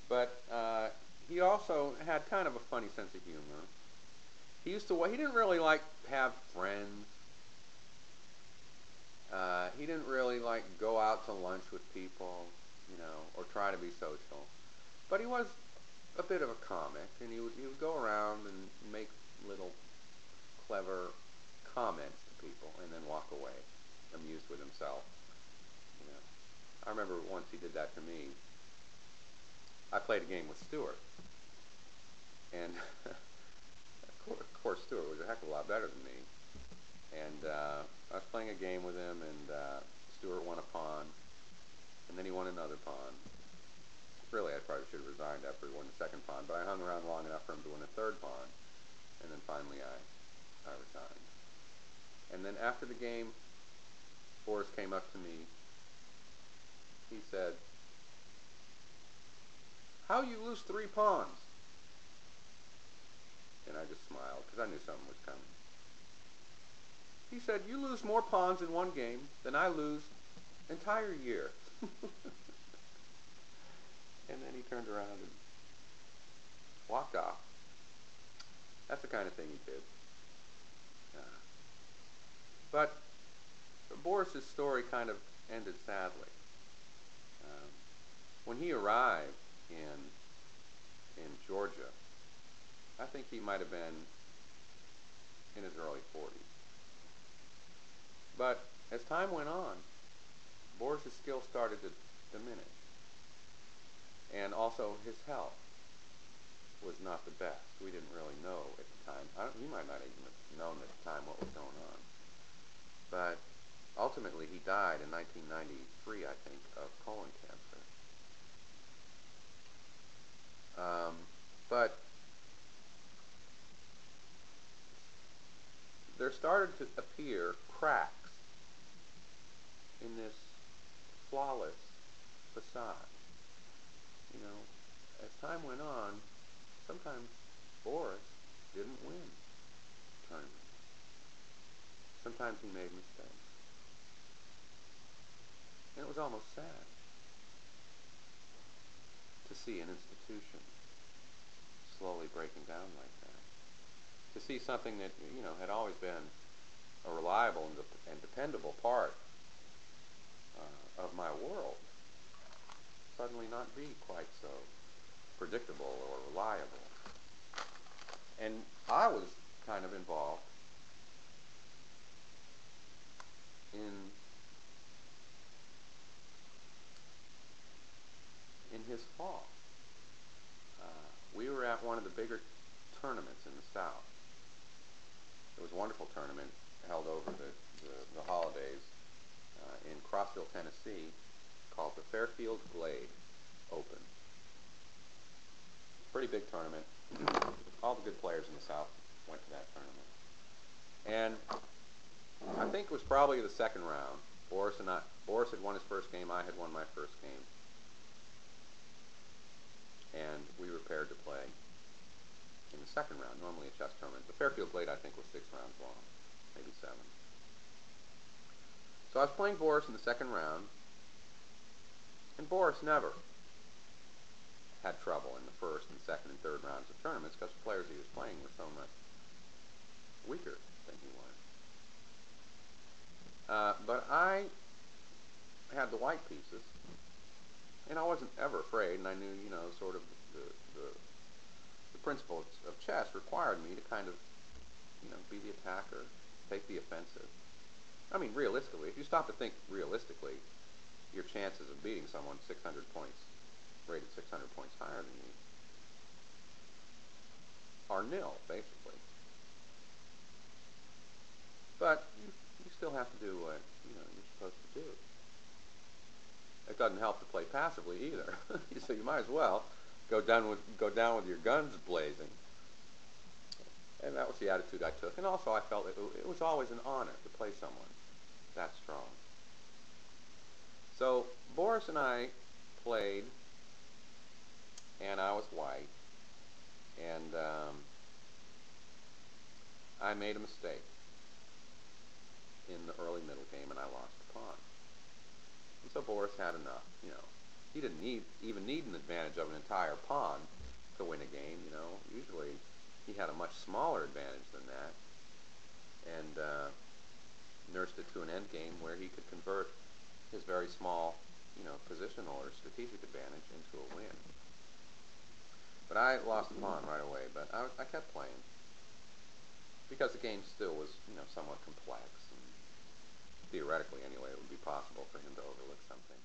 But he also had kind of a funny sense of humor. He didn't really like have friends. He didn't really like go out to lunch with people, or try to be social. But he was a bit of a comic, and he would go around and make little clever comments to people, and then walk away, amused with himself. You know, I remember once he did that to me. I played a game with Stuart, and of course Stuart was a heck of a lot better than me. And I was playing a game with him, and Stuart won a pawn, and then he won another pawn. Really, I probably should have resigned after he won the second pawn, but I hung around long enough for him to win a third pawn, and then finally I resigned. And then after the game, Boris came up to me. He said, "How you lose 3 pawns?" And I just smiled, because I knew something was coming. He said, "You lose more pawns in one game than I lose entire year." And then he turned around and walked off. That's the kind of thing he did. But Boris's story kind of ended sadly. Um, when he arrived in Georgia, I think he might have been in his early 40s. But as time went on, Boris's skills started to diminish. And also his health was not the best. We didn't really know at the time. He might not even have known at the time what was going on. But ultimately he died in 1993, I think, of colon cancer. But there started to appear cracks in this flawless facade. As time went on, sometimes Boris didn't win tournaments. Sometimes he made mistakes. And it was almost sad to see an institution slowly breaking down like that. To see something that, had always been a reliable and dependable part of my world suddenly not be quite so predictable or reliable. And I was kind of involved in his fall. We were at one of the bigger tournaments in the South. It was a wonderful tournament held over the holidays in Crossville, Tennessee, called the Fairfield Glade Open. Pretty big tournament. All the good players in the South went to that tournament. And I think it was probably the second round. Boris had won his first game. I had won my first game. And we were paired to play in the second round. Normally a chess tournament. The Fairfield Glade, I think, was 6 rounds long, maybe 7. So I was playing Boris in the second round, and Boris never had trouble in the first and second and third rounds of tournaments because the players he was playing were so much weaker than he was. But I had the white pieces, and I wasn't ever afraid, and I knew, sort of the principle of chess required me to kind of, be the attacker, take the offensive. I mean, realistically, if you stop to think realistically, your chances of beating someone 600 points, rated 600 points higher than you, are nil, basically. But you still have to do what, you're supposed to do. It doesn't help to play passively either. So you might as well go down with your guns blazing. And that was the attitude I took. And also I felt it was always an honor to play someone that strong. So Boris and I played, and I was white, and I made a mistake in the early middle game, and I lost the pawn. And so Boris had enough. he didn't even need an advantage of an entire pawn to win a game. Usually he had a much smaller advantage than that, and nursed it to an end game where he could convert his very small, positional or strategic advantage into a win. But I lost the pawn right away, but I kept playing because the game still was, somewhat complex, and theoretically anyway, it would be possible for him to overlook something.